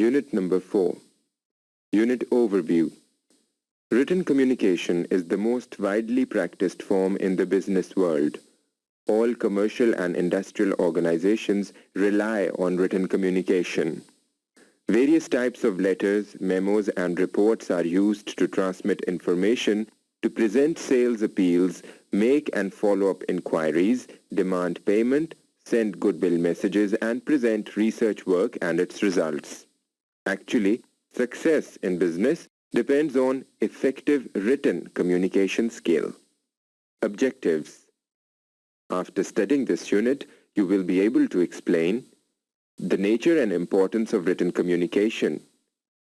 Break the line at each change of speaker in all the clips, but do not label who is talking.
Unit number 4. Unit Overview. Written communication is the most widely practiced form in the business world. All commercial and industrial organizations rely on written communication. Various types of letters, memos, and reports are used to transmit information, to present sales appeals, make and follow up inquiries, demand payment, send goodwill messages, and present research work and its results. Actually, success in business depends on effective written communication skill. Objectives. After studying this unit, you will be able to explain the nature and importance of written communication,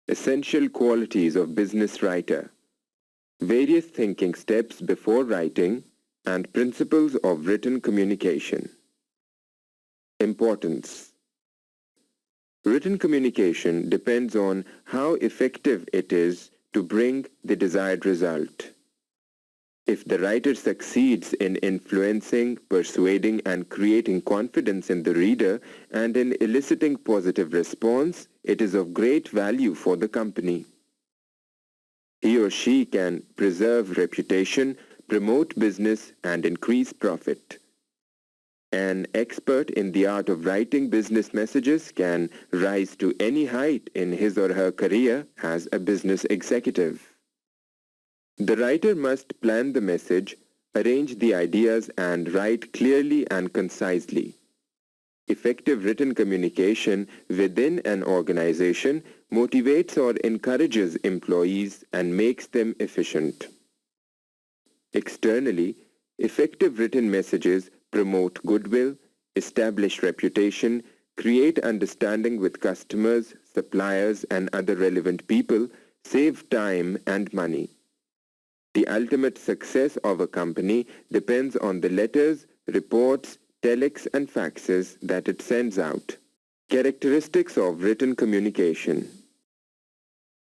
essential qualities of business writer, various thinking steps before writing, and principles of written communication. Importance. Written communication depends on how effective it is to bring the desired result. If the writer succeeds in influencing, persuading, and creating confidence in the reader and in eliciting positive response, it is of great value for the company. He or she can preserve reputation, promote business, and increase profit. An expert in the art of writing business messages can rise to any height in his or her career as a business executive. The writer must plan the message, arrange the ideas, and write clearly and concisely. Effective written communication within an organization motivates or encourages employees and makes them efficient. Externally, effective written messages promote goodwill, establish reputation, create understanding with customers, suppliers, and other relevant people, save time and money. The ultimate success of a company depends on the letters, reports, telex, and faxes that it sends out. Characteristics of written communication.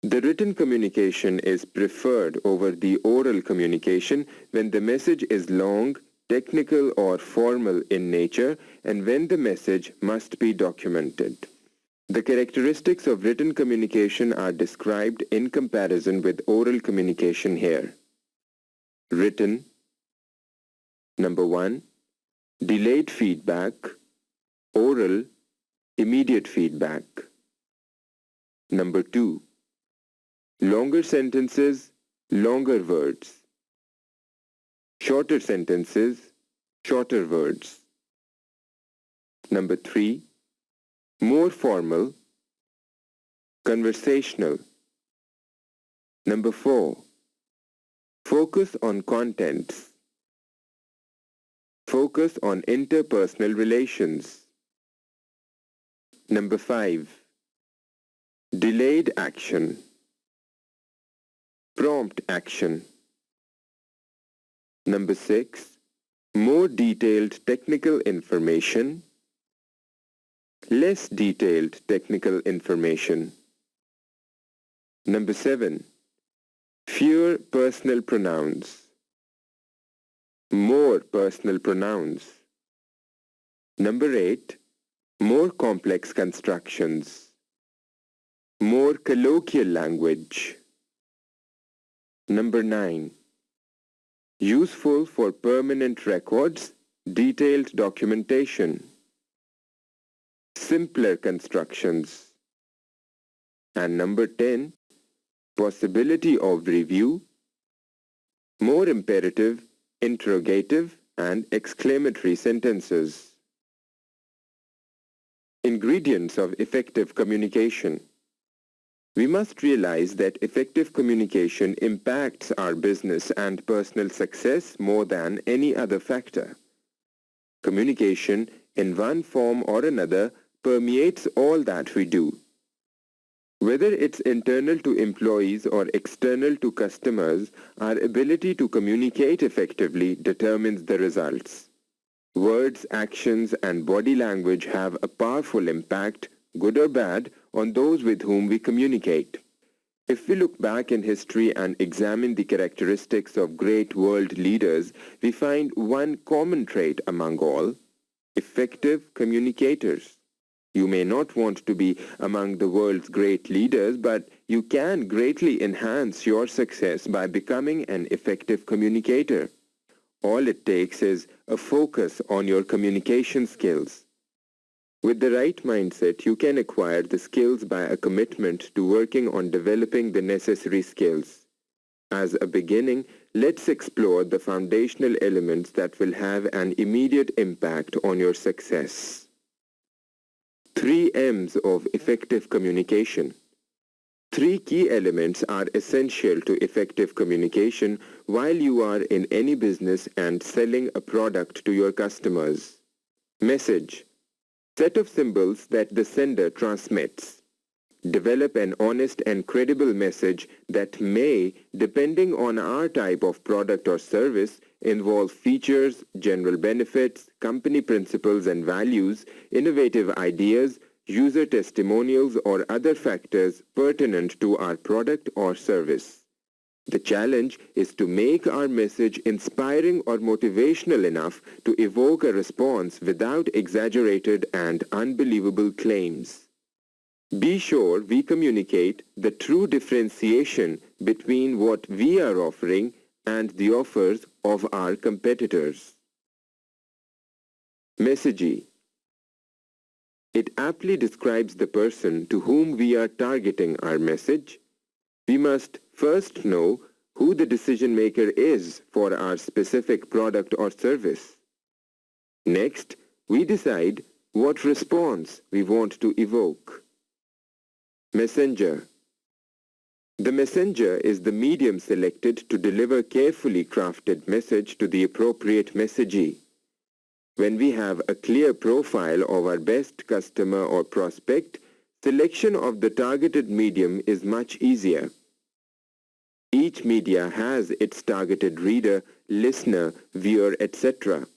The written communication is preferred over the oral communication when the message is long, technical, or formal in nature, and when the message must be documented. The characteristics of written communication are described in comparison with oral communication here. Written. Number 1. Delayed feedback. Oral. Immediate feedback. Number 2. Longer sentences, longer words. Shorter sentences, shorter words. Number 3. More formal, conversational. Number 4. Focus on contents. Focus on interpersonal relations. Number 5. Delayed action. Prompt action. Number 6. More detailed technical information. Less detailed technical information. Number 7. Fewer personal pronouns. More personal pronouns. Number 8. More complex constructions. More colloquial language. Number 9. Useful for permanent records, detailed documentation. Simpler constructions. And number 10. Possibility of review, more imperative, interrogative, and exclamatory sentences. Ingredients of effective communication. We must realize that effective communication impacts our business and personal success more than any other factor. Communication, in one form or another, permeates all that we do. Whether it's internal to employees or external to customers, our ability to communicate effectively determines the results. Words, actions, and body language have a powerful impact, good or bad, on those with whom we communicate. If we look back in history and examine the characteristics of great world leaders, we find one common trait among all: effective communicators. You may not want to be among the world's great leaders, but you can greatly enhance your success by becoming an effective communicator. All it takes is a focus on your communication skills. With the right mindset, you can acquire the skills by a commitment to working on developing the necessary skills. As a beginning, let's explore the foundational elements that will have an immediate impact on your success. 3 M's of effective communication. 3 key elements are essential to effective communication while you are in any business and selling a product to your customers. Message. Set of symbols that the sender transmits. Develop an honest and credible message that may, depending on our type of product or service, involve features, general benefits, company principles and values, innovative ideas, user testimonials or other factors pertinent to our product or service. The challenge is to make our message inspiring or motivational enough to evoke a response without exaggerated and unbelievable claims. Be sure we communicate the true differentiation between what we are offering and the offers of our competitors. Messaging. It aptly describes the person to whom we are targeting our message. We must first know who the decision maker is for our specific product or service. Next, we decide what response we want to evoke. Messenger. The messenger is the medium selected to deliver carefully crafted message to the appropriate messagee. When we have a clear profile of our best customer or prospect, selection of the targeted medium is much easier. Each media has its targeted reader, listener, viewer, etc.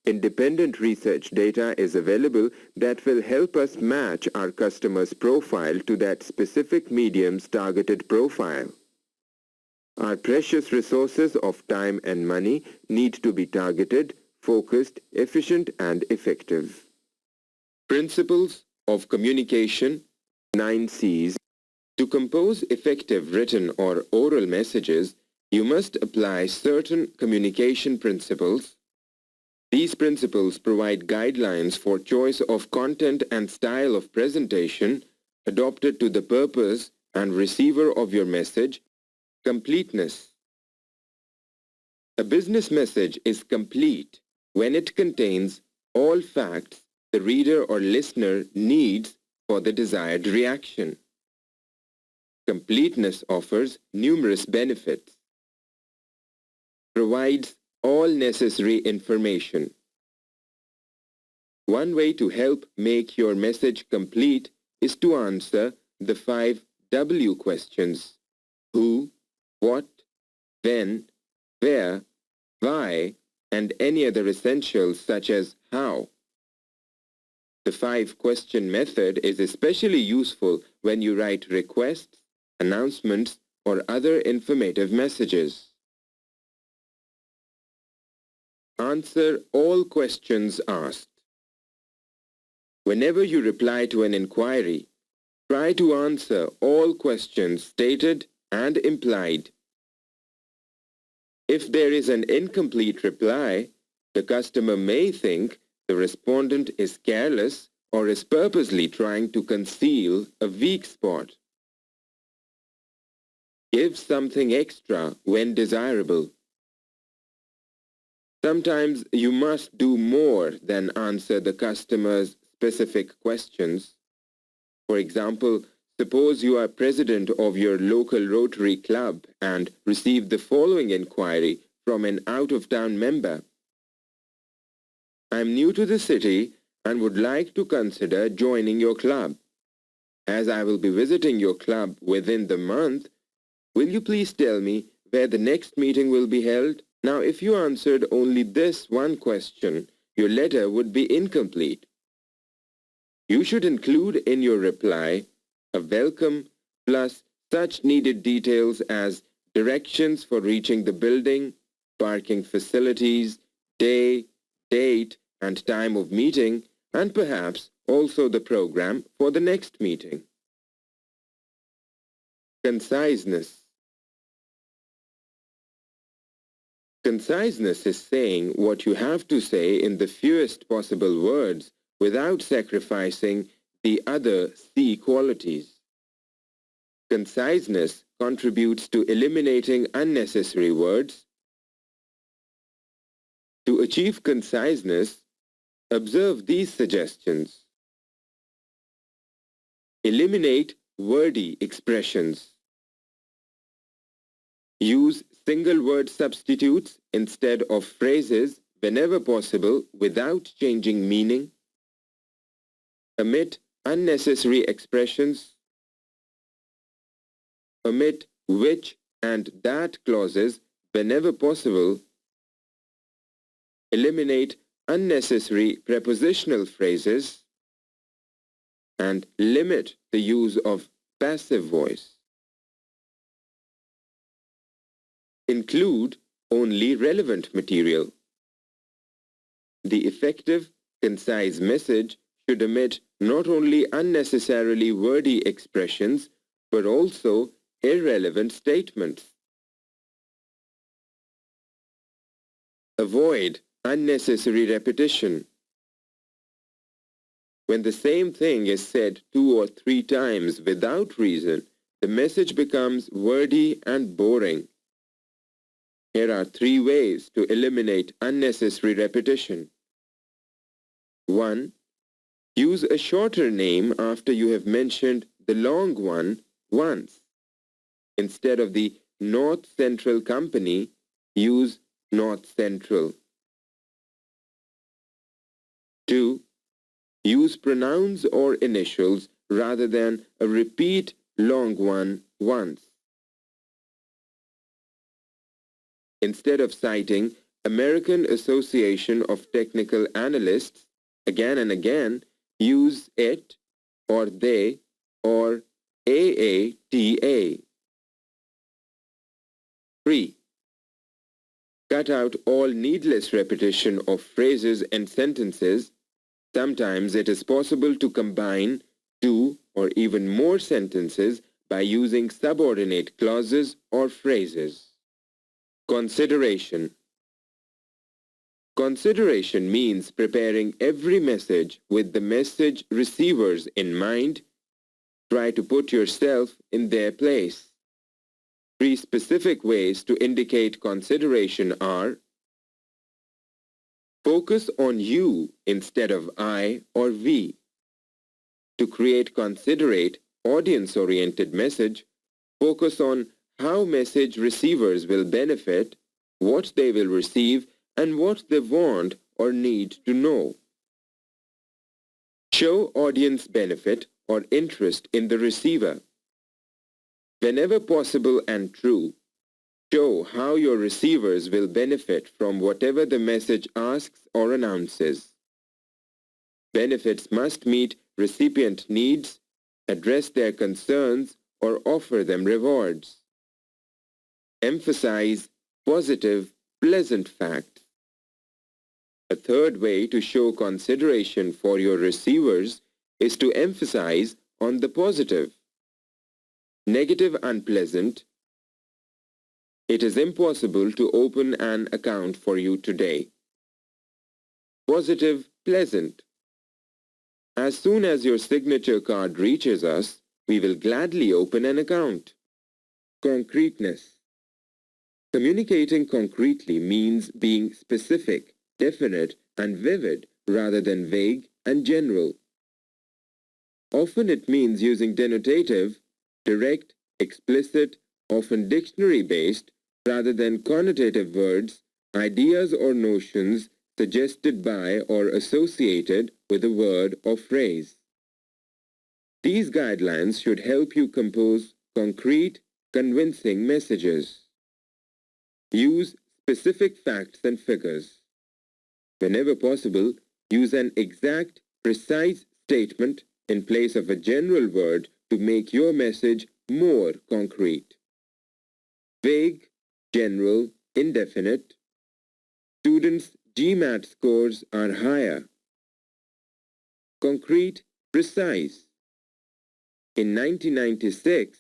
Independent research data is available that will help us match our customer's profile to that specific medium's targeted profile. Our precious resources of time and money need to be targeted, focused, efficient, and effective. Principles of communication, 9 C's. To compose effective written or oral messages, you must apply certain communication principles. These principles provide guidelines for choice of content and style of presentation adopted to the purpose and receiver of your message. Completeness. A business message is complete when it contains all facts the reader or listener needs for the desired reaction. Completeness offers numerous benefits. Provides all necessary information. One way to help make your message complete is to answer the 5 W questions: who, what, when, where, why, and any other essentials such as how. The 5-question method is especially useful when you write requests, announcements, or other informative messages. Answer all questions asked. Whenever you reply to an inquiry, try to answer all questions stated and implied. If there is an incomplete reply, the customer may think the respondent is careless or is purposely trying to conceal a weak spot. Give something extra when desirable. Sometimes you must do more than answer the customer's specific questions. For example, suppose you are president of your local Rotary Club and receive the following inquiry from an out-of-town member. I am new to the city and would like to consider joining your club. As I will be visiting your club within the month, will you please tell me where the next meeting will be held? Now, if you answered only this one question, your letter would be incomplete. You should include in your reply a welcome plus such needed details as directions for reaching the building, parking facilities, day, date, and time of meeting, and perhaps also the program for the next meeting. Conciseness. Conciseness is saying what you have to say in the fewest possible words without sacrificing the other C qualities. Conciseness contributes to eliminating unnecessary words. To achieve conciseness, observe these suggestions. Eliminate wordy expressions. Use single-word substitutes instead of phrases whenever possible without changing meaning. Omit unnecessary expressions. Omit which and that clauses whenever possible. Eliminate unnecessary prepositional phrases. And limit the use of passive voice. Include only relevant material. The effective, concise message should omit not only unnecessarily wordy expressions, but also irrelevant statements. Avoid unnecessary repetition. When the same thing is said 2 or 3 times without reason, the message becomes wordy and boring. Here are 3 ways to eliminate unnecessary repetition. 1. Use a shorter name after you have mentioned the long one once. Instead of the North Central Company, use North Central. 2. Use pronouns or initials rather than a repeat long one once. Instead of citing American Association of Technical Analysts again and again, use it or they or AATA. 3. Cut out all needless repetition of phrases and sentences. Sometimes it is possible to combine 2 or even more sentences by using subordinate clauses or phrases. Consideration. Consideration means preparing every message with the message receivers in mind. Try to put yourself in their place. 3 specific ways to indicate consideration are: focus on you instead of I or we. To create considerate, audience-oriented message, focus on how message receivers will benefit, what they will receive, and what they want or need to know. Show audience benefit or interest in the receiver. Whenever possible and true, show how your receivers will benefit from whatever the message asks or announces. Benefits must meet recipient needs, address their concerns, or offer them rewards. Emphasize positive, pleasant facts. A third way to show consideration for your receivers is to emphasize on the positive. Negative, unpleasant. It is impossible to open an account for you today. Positive, pleasant. As soon as your signature card reaches us, we will gladly open an account. Concreteness. Communicating concretely means being specific, definite, and vivid rather than vague and general. Often it means using denotative, direct, explicit, often dictionary-based, rather than connotative words, ideas or notions suggested by or associated with a word or phrase. These guidelines should help you compose concrete, convincing messages. Use specific facts and figures. Whenever possible, use an exact, precise statement in place of a general word to make your message more concrete. Vague, general, indefinite. Students' GMAT scores are higher. concrete, precise. In 1996,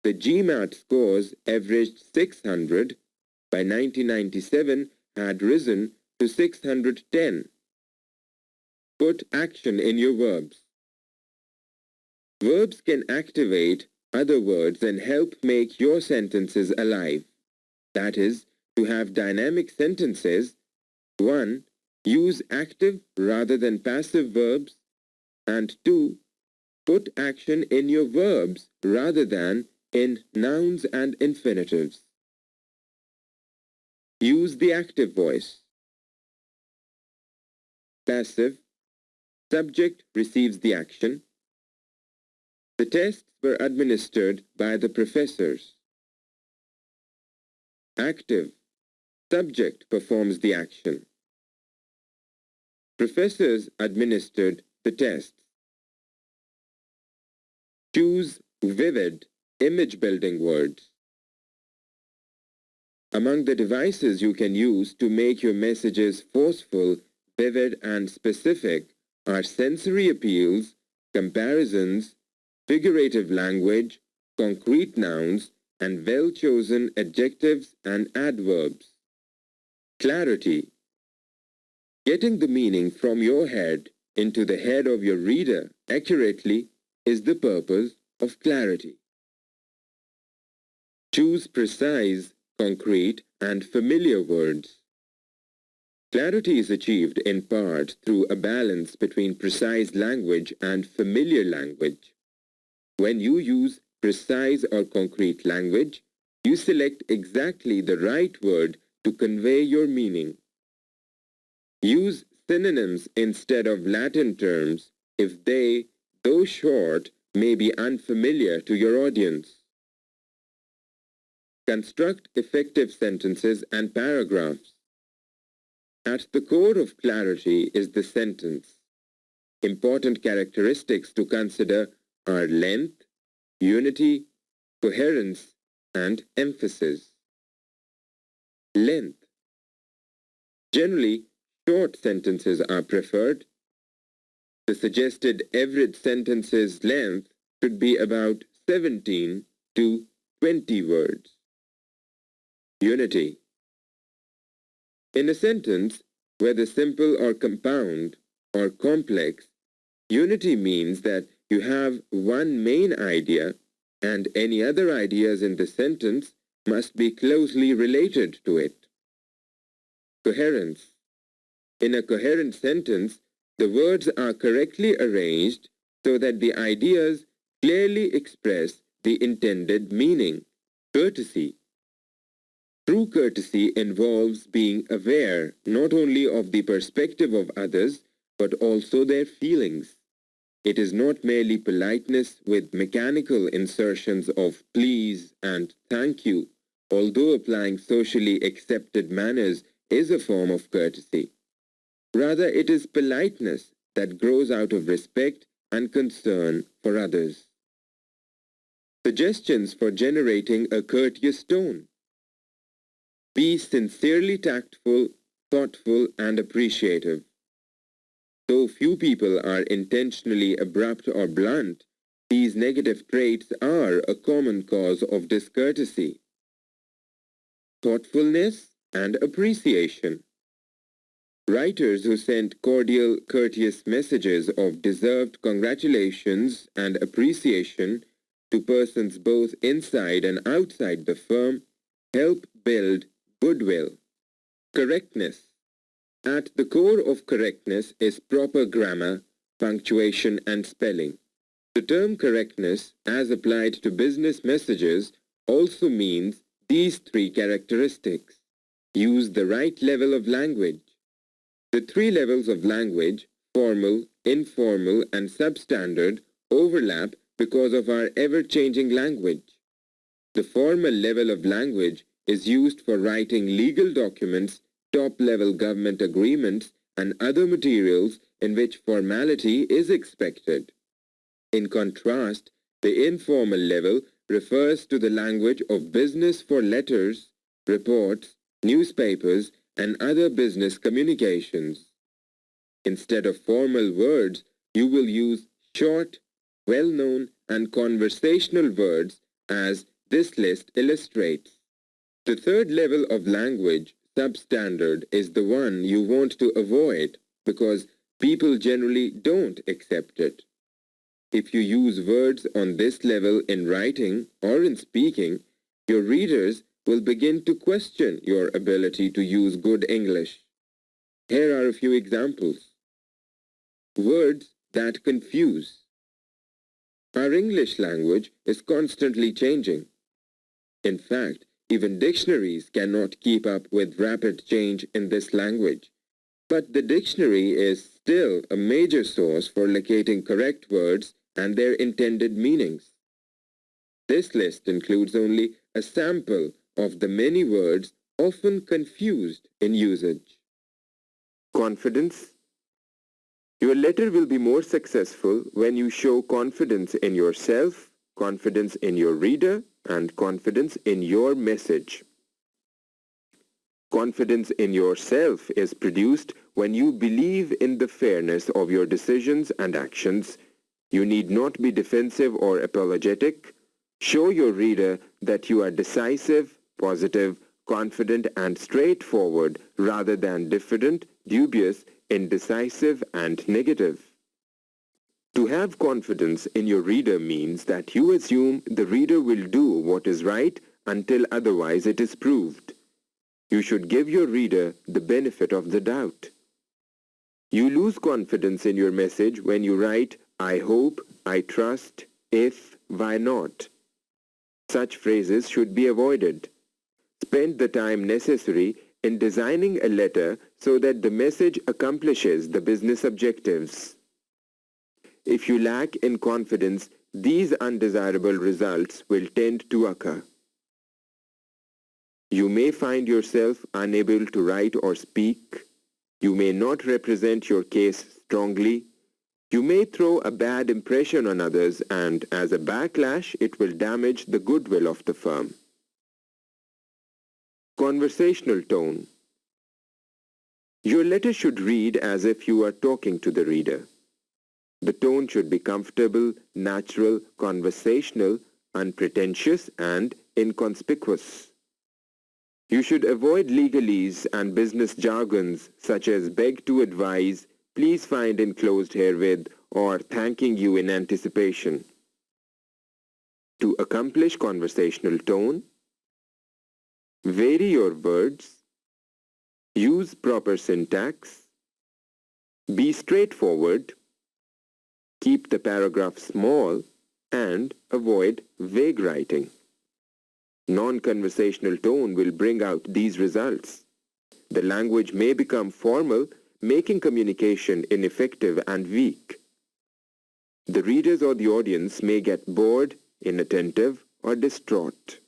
the GMAT scores averaged 600. By 1997, had risen to 610. Put action in your verbs. Verbs can activate other words and help make your sentences alive. That is, to have dynamic sentences, 1. Use active rather than passive verbs, and 2. Put action in your verbs rather than in nouns and infinitives. Use the active voice. Passive. Subject receives the action. The tests were administered by the professors. Active. Subject performs the action. Professors administered the tests. Choose vivid, image-building words. Among the devices you can use to make your messages forceful, vivid, and specific are sensory appeals, comparisons, figurative language, concrete nouns, and well-chosen adjectives and adverbs. Clarity. Getting the meaning from your head into the head of your reader accurately is the purpose of clarity. Choose precise, concrete, and familiar words. Clarity is achieved in part through a balance between precise language and familiar language. When you use precise or concrete language, you select exactly the right word to convey your meaning. Use synonyms instead of Latin terms if they, though short, may be unfamiliar to your audience. Construct effective sentences and paragraphs. At the core of clarity is the sentence. Important characteristics to consider are length, unity, coherence, and emphasis. Length. Generally, short sentences are preferred. The suggested average sentence's length should be about 17 to 20 words. Unity. In a sentence, whether simple or compound or complex, unity means that you have one main idea and any other ideas in the sentence must be closely related to it. Coherence. In a coherent sentence, the words are correctly arranged so that the ideas clearly express the intended meaning. Courtesy. True courtesy involves being aware not only of the perspective of others, but also their feelings. It is not merely politeness with mechanical insertions of please and thank you, although applying socially accepted manners is a form of courtesy. Rather, it is politeness that grows out of respect and concern for others. Suggestions for generating a courteous tone. Be sincerely tactful, thoughtful, and appreciative. Though few people are intentionally abrupt or blunt, these negative traits are a common cause of discourtesy. Thoughtfulness and appreciation. Writers who send cordial, courteous messages of deserved congratulations and appreciation to persons both inside and outside the firm help build goodwill. Correctness. At the core of correctness is proper grammar, punctuation, and spelling. The term correctness, as applied to business messages, also means these three characteristics. Use the right level of language. The three levels of language, formal, informal, and substandard, overlap because of our ever-changing language. The formal level of language is used for writing legal documents, top-level government agreements, and other materials in which formality is expected. In contrast, the informal level refers to the language of business for letters, reports, newspapers, and other business communications. Instead of formal words, You will use short, well-known and conversational words as this list illustrates. The third level of language, substandard, is the one you want to avoid because people generally don't accept it. If you use words on this level in writing or in speaking, your readers will begin to question your ability to use good English. Here are a few examples. Words that confuse. Our English language is constantly changing. In fact, even dictionaries cannot keep up with rapid change in this language. But the dictionary is still a major source for locating correct words and their intended meanings. This list includes only a sample of the many words often confused in usage. Confidence. Your letter will be more successful when you show confidence in yourself, confidence in your reader, and confidence in your message. Confidence in yourself is produced when you believe in the fairness of your decisions and actions. You need not be defensive or apologetic. Show your reader that you are decisive, positive, confident, and straightforward rather than diffident, dubious, indecisive, and negative. To have confidence in your reader means that you assume the reader will do what is right until otherwise it is proved. You should give your reader the benefit of the doubt. You lose confidence in your message when you write, I hope, I trust, if, why not. Such phrases should be avoided. Spend the time necessary in designing a letter so that the message accomplishes the business objectives. If you lack in confidence, these undesirable results will tend to occur. You may find yourself unable to write or speak. You may not represent your case strongly. You may throw a bad impression on others, and as a backlash, it will damage the goodwill of the firm. Conversational tone. Your letter should read as if you are talking to the reader. The tone should be comfortable, natural, conversational, unpretentious, and inconspicuous. You should avoid legalese and business jargons such as beg to advise, please find enclosed herewith, or thanking you in anticipation. To accomplish conversational tone, vary your words, use proper syntax, be straightforward, keep the paragraph small, and avoid vague writing. Non-conversational tone will bring out these results. The language may become formal, making communication ineffective and weak. The readers or the audience may get bored, inattentive, or distraught.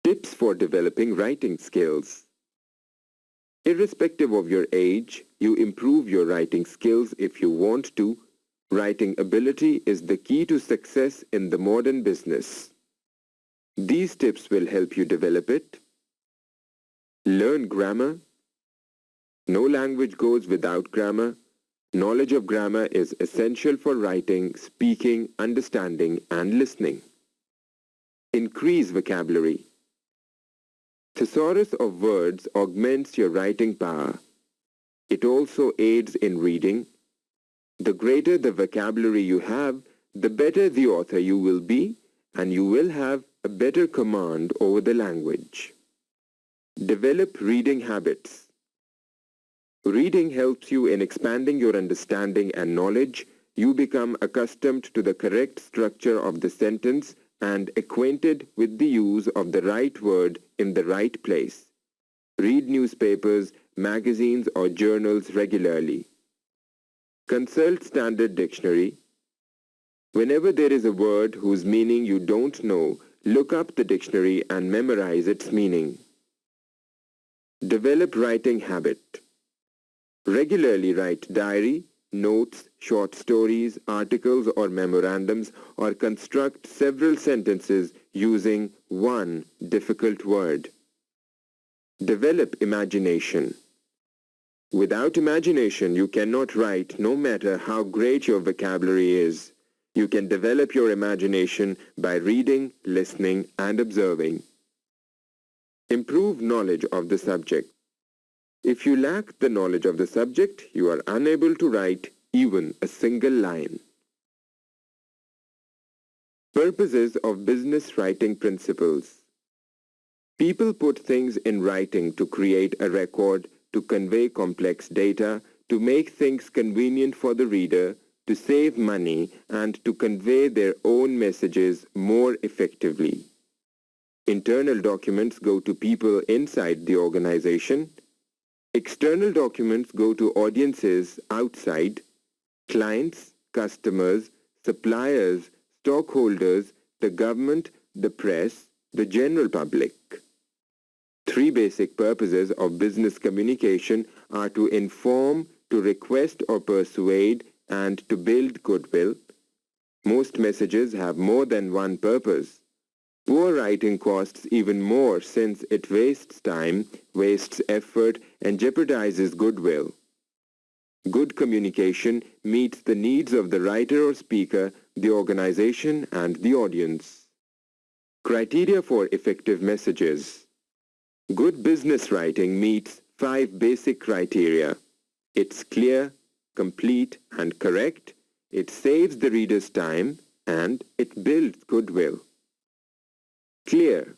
Tips for developing writing skills. Irrespective of your age, you improve your writing skills if you want to. Writing ability is the key to success in the modern business. These tips will help you develop it. Learn grammar. No language goes without grammar. Knowledge of grammar is essential for writing, speaking, understanding, and listening. Increase vocabulary. Thesaurus of words augments your writing power. It also aids in reading. The greater the vocabulary you have, the better the author you will be, and you will have a better command over the language. Develop reading habits. Reading helps you in expanding your understanding and knowledge. You become accustomed to the correct structure of the sentence and acquainted with the use of the right word in the right place. Read newspapers, magazines, or journals regularly. Consult Standard Dictionary. Whenever there is a word whose meaning you don't know, look up the dictionary and memorize its meaning. Develop writing habit. Regularly write diary, notes, short stories, articles, or memorandums, or construct several sentences using one difficult word. Develop imagination. Without imagination, you cannot write no matter how great your vocabulary is. You can develop your imagination by reading, listening, and observing. Improve knowledge of the subject. If you lack the knowledge of the subject, you are unable to write even a single line. Purposes of business writing principles. People put things in writing to create a record, to convey complex data, to make things convenient for the reader, to save money, and to convey their own messages more effectively. Internal documents go to people inside the organization. External documents go to audiences outside, clients, customers, suppliers, stockholders, the government, the press, the general public. Three basic purposes of business communication are to inform, to request or persuade, and to build goodwill. Most messages have more than one purpose. Poor writing costs even more since it wastes time, wastes effort, and jeopardizes goodwill. Good communication meets the needs of the writer or speaker, the organization, and the audience. Criteria for effective messages. Good business writing meets 5 basic criteria. It's clear, complete, and correct. It saves the reader's time, and it builds goodwill. Clear.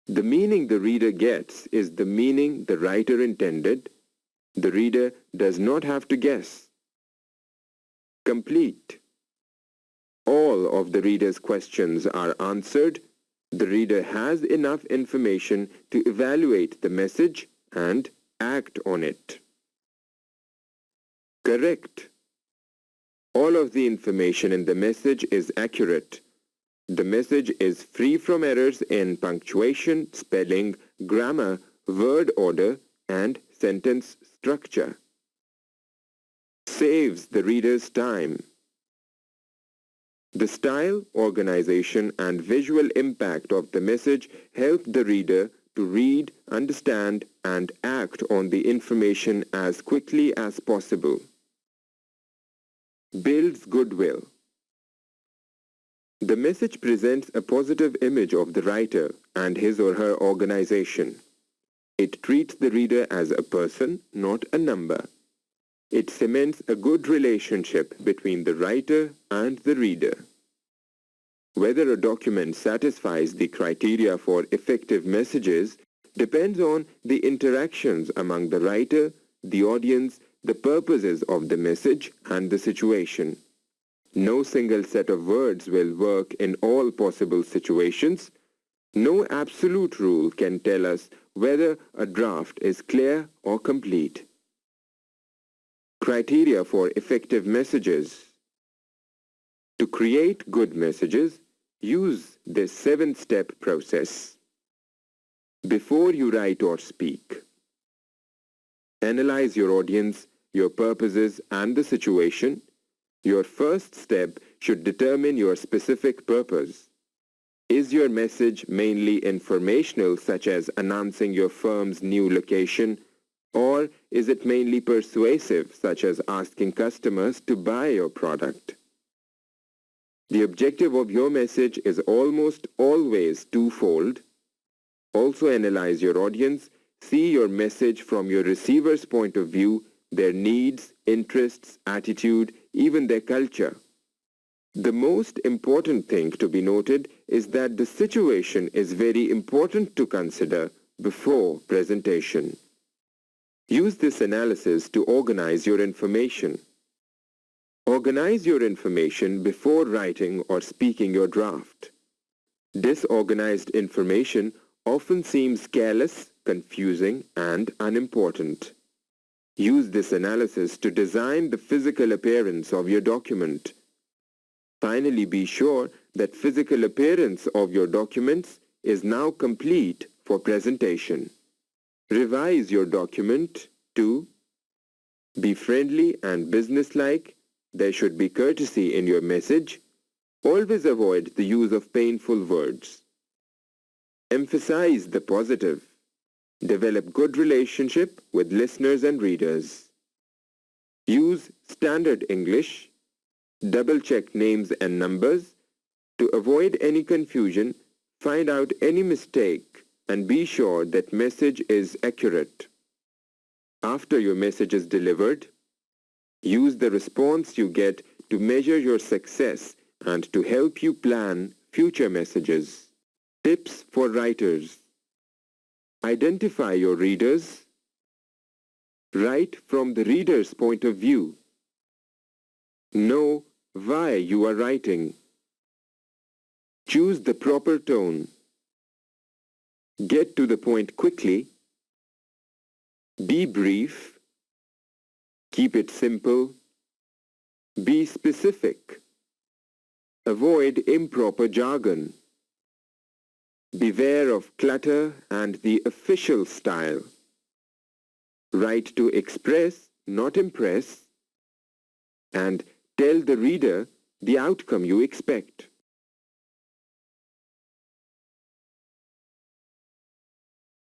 The meaning the reader gets is the meaning the writer intended. The reader does not have to guess. Complete. All of the reader's questions are answered. The reader has enough information to evaluate the message and act on it. Correct. All of the information in the message is accurate. The message is free from errors in punctuation, spelling, grammar, word order, and sentence structure. Saves the reader's time. The style, organization, and visual impact of the message help the reader to read, understand, and act on the information as quickly as possible. Builds goodwill. The message presents a positive image of the writer and his or her organization. It treats the reader as a person, not a number. It cements a good relationship between the writer and the reader. Whether a document satisfies the criteria for effective messages depends on the interactions among the writer, the audience, the purposes of the message, and the situation. No single set of words will work in all possible situations. No absolute rule can tell us whether a draft is clear or complete. Criteria for effective messages. To create good messages, use this 7-step process. Before you write or speak, analyze your audience, your purposes, and the situation. Your first step should determine your specific purpose. Is your message mainly informational, such as announcing your firm's new location, or is it mainly persuasive, such as asking customers to buy your product? The objective of your message is almost always twofold. Also analyze your audience. See your message from your receiver's point of view, their needs, interests, attitude, even their culture. The most important thing to be noted is that the situation is very important to consider before presentation. Use this analysis to organize your information. Organize your information before writing or speaking your draft. Disorganized information often seems careless, confusing, and unimportant. Use this analysis to design the physical appearance of your document. Finally, be sure that physical appearance of your documents is now complete for presentation. Revise your document to be friendly and businesslike. There should be courtesy in your message. Always avoid the use of painful words. Emphasize the positive. Develop good relationship with listeners and readers. Use standard English. Double-check names and numbers. To avoid any confusion, find out any mistake and be sure that message is accurate. After your message is delivered, use the response you get to measure your success and to help you plan future messages. Tips for writers. Identify your readers. Write from the reader's point of view. Know why you are writing. Choose the proper tone. Get to the point quickly. Be brief. Keep it simple. Be specific. Avoid improper jargon. Beware of clutter and the official style. Write to express, not impress. And tell the reader the outcome you expect.